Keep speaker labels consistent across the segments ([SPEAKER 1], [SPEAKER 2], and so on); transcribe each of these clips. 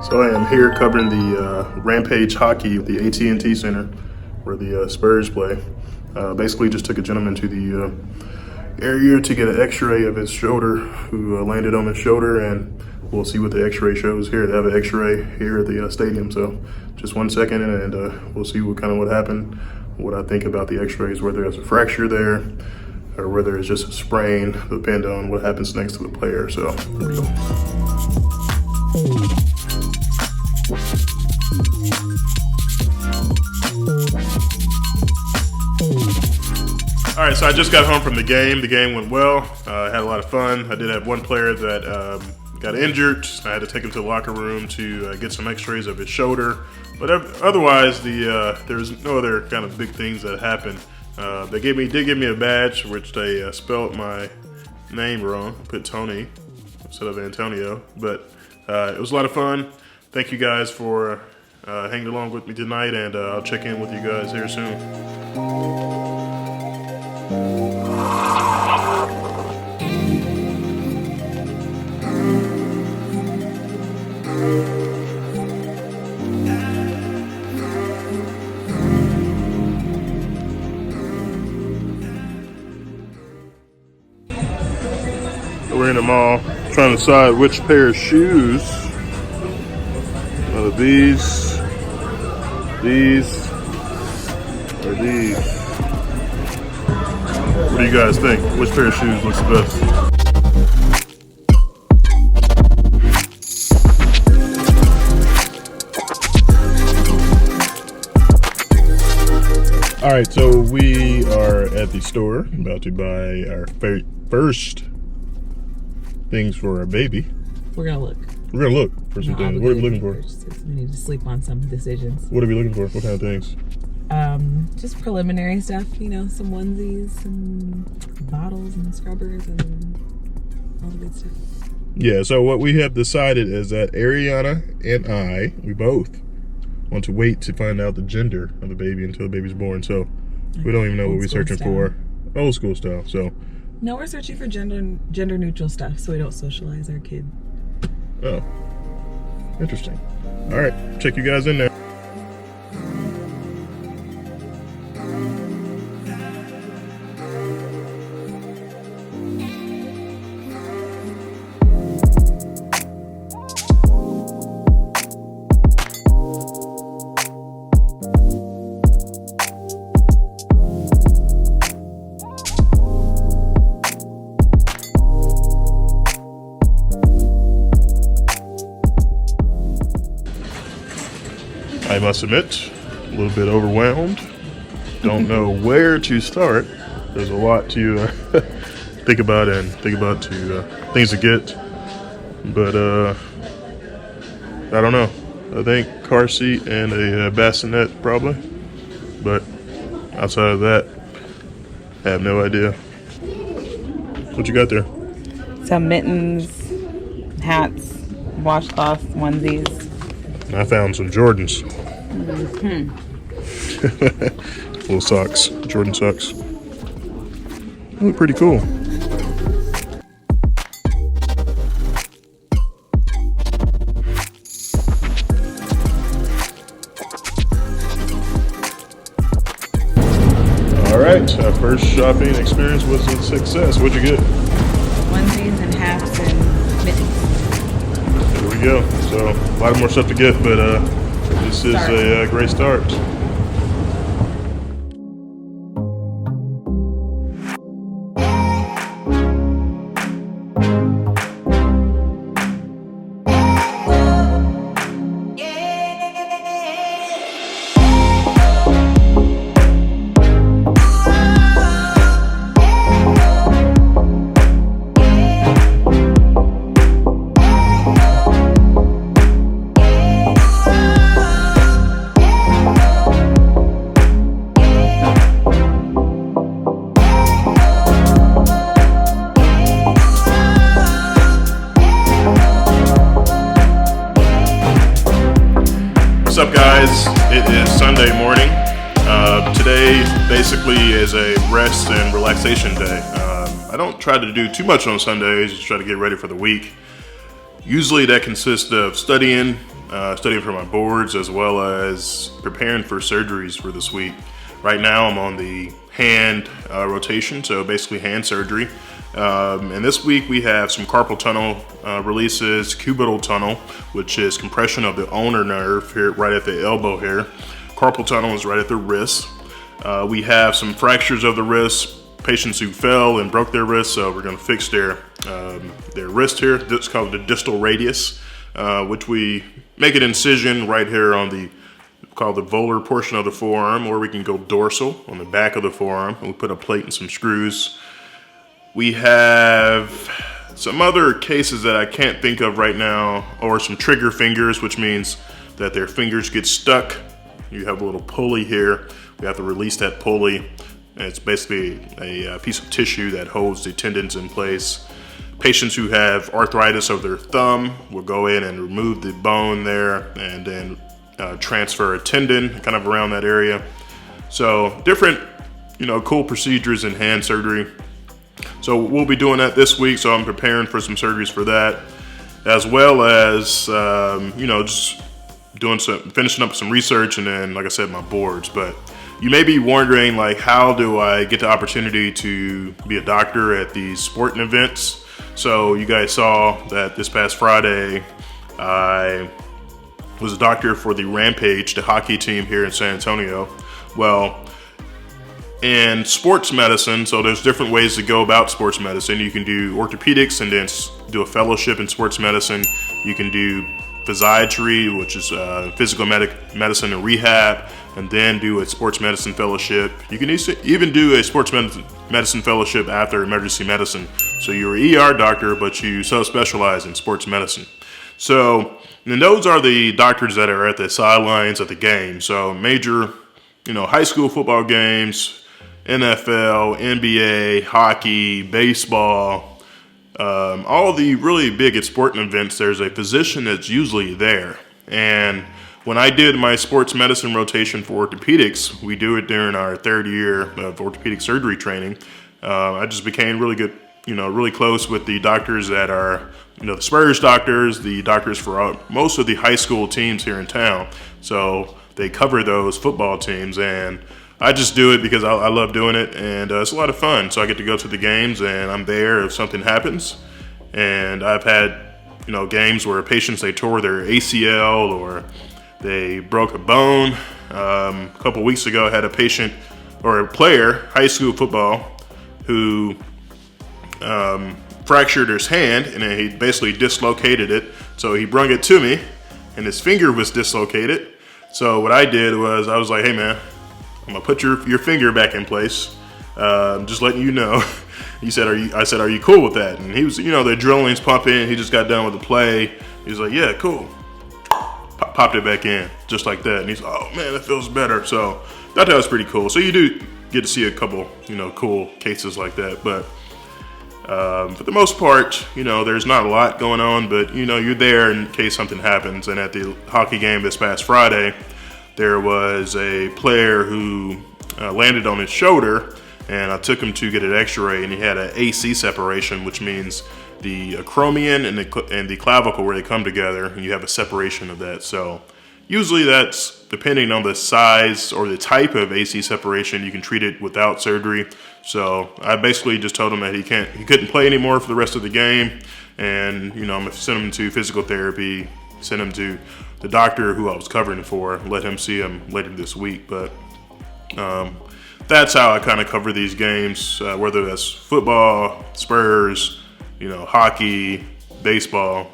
[SPEAKER 1] So I am here covering the Rampage hockey at the AT&T Center where the Spurs play. Basically just took a gentleman to the area to get an x-ray of his shoulder, who landed on his shoulder, and we'll see what the x-ray shows here. They have an x-ray here at the stadium, so just 1 second and we'll see what happened, what I think about the x-rays, whether there's a fracture there or whether it's just a sprain, depending on what happens next to the player. So here we go. All right, so I just got home from the game. The game went well. I had a lot of fun. I did have one player that got injured. I had to take him to the locker room to get some x-rays of his shoulder. But otherwise, there was no other kind of big things that happened. They did give me a badge, which they spelled my name wrong. Put Tony instead of Antonio. But it was a lot of fun. Thank you guys for hanging along with me tonight, and I'll check in with you guys here soon. We're in the mall trying to decide which pair of shoes. Whether these, or these. What do you guys think? Which pair of shoes looks the best? All right, so we are at the store about to buy our first things for our baby.
[SPEAKER 2] We're gonna look
[SPEAKER 1] for some things. What are we looking for?
[SPEAKER 2] We need to sleep on some decisions.
[SPEAKER 1] What are we looking for? What kind of things?
[SPEAKER 2] Just preliminary stuff, some onesies, some bottles and scrubbers and all the good stuff.
[SPEAKER 1] Yeah, so what we have decided is that Ariana and we both want to wait to find out the gender of the baby until the baby's born. So we don't even know what we're searching for. Old school style. So
[SPEAKER 2] no, we're searching for gender neutral stuff so we don't socialize our kid.
[SPEAKER 1] Oh, interesting. All right, check you guys in there. I must admit, a little bit overwhelmed. Don't know where to start. There's a lot to think about things to get. But I don't know. I think car seat and a bassinet probably. But outside of that, I have no idea. What you got there?
[SPEAKER 2] Some mittens, hats, washcloths, onesies.
[SPEAKER 1] I found some Jordans. Little socks, Jordan socks. They look pretty cool. All right, our first shopping experience was a success. What'd you get?
[SPEAKER 2] Onesies and hats and mittens.
[SPEAKER 1] There we go. So a lot more stuff to get, but this is a great start. What's up, guys? It is Sunday morning. Today basically is a rest and relaxation day. I don't try to do too much on Sundays, just try to get ready for the week. Usually that consists of studying for my boards, as well as preparing for surgeries for this week. Right now I'm on the hand rotation, so basically hand surgery. And this week we have some carpal tunnel releases, cubital tunnel, which is compression of the ulnar nerve here right at the elbow here. Carpal tunnel is right at the wrist. We have some fractures of the wrist, patients who fell and broke their wrist, so we're going to fix their wrist here. It's called the distal radius, which we make an incision right here on the called the volar portion of the forearm, or we can go dorsal on the back of the forearm, and we put a plate and some screws. We have some other cases that I can't think of right now, or some trigger fingers, which means that their fingers get stuck. You have a little pulley here. We have to release that pulley. And it's basically a piece of tissue that holds the tendons in place. Patients who have arthritis of their thumb will go in and remove the bone there and then transfer a tendon kind of around that area. So different, cool procedures in hand surgery. So we'll be doing that this week, so I'm preparing for some surgeries for that, as well as, just finishing up some research, and then, like I said, my boards. But you may be wondering, how do I get the opportunity to be a doctor at these sporting events? So you guys saw that this past Friday, I was a doctor for the Rampage, the hockey team here in San Antonio. Well, in sports medicine, so there's different ways to go about sports medicine. You can do orthopedics and then do a fellowship in sports medicine. You can do physiatry, which is physical medicine and rehab, and then do a sports medicine fellowship. You can even do a sports medicine fellowship after emergency medicine. So you're an ER doctor, but you subspecialize in sports medicine. So, and those are the doctors that are at the sidelines at the game. So major, high school football games, NFL, NBA, hockey, baseball, all the really big sporting events, there's a physician that's usually there. And when I did my sports medicine rotation for orthopedics, we do it during our third year of orthopedic surgery training. I just became really good, really close with the doctors that are, the Spurs doctors, the doctors for most of the high school teams here in town. So they cover those football teams, and I just do it because I love doing it, and it's a lot of fun. So I get to go to the games, and I'm there if something happens. And I've had, games where patients, they tore their ACL or they broke a bone. A couple weeks ago, I had a patient or a player, high school football, who fractured his hand, and then he basically dislocated it. So he brung it to me, and his finger was dislocated. So what I did was I was like, hey man, I'm gonna put your finger back in place. Just letting you know. He said, I said, are you cool with that? And he was, the adrenaline's pumping. He just got done with the play. He was like, yeah, cool. Popped it back in, just like that. And he's like, oh man, that feels better. So I thought that was pretty cool. So you do get to see a couple, cool cases like that. But for the most part, there's not a lot going on, but you're there in case something happens. And at the hockey game this past Friday, there was a player who landed on his shoulder, and I took him to get an x-ray, and he had an AC separation, which means the acromion and the clavicle, where they come together, and you have a separation of that. So usually that's, depending on the size or the type of AC separation, you can treat it without surgery. So I basically just told him that he couldn't play anymore for the rest of the game, and I'm gonna send him to physical therapy, send him to the doctor who I was covering for, let him see him later this week. But that's how I kind of cover these games, whether that's football, Spurs, hockey, baseball,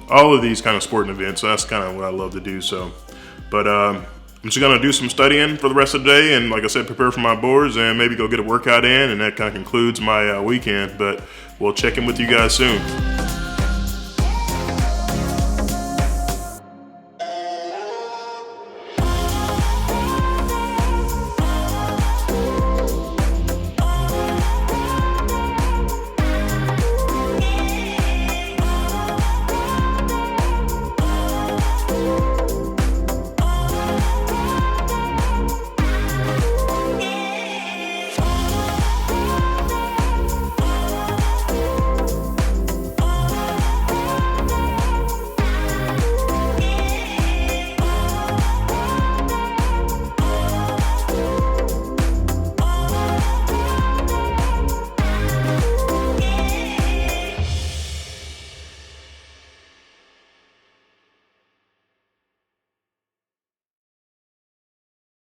[SPEAKER 1] all of these kind of sporting events. So that's kind of what I love to do. But I'm just gonna do some studying for the rest of the day, and like I said, prepare for my boards and maybe go get a workout in, and that kind of concludes my weekend. But we'll check in with you guys soon.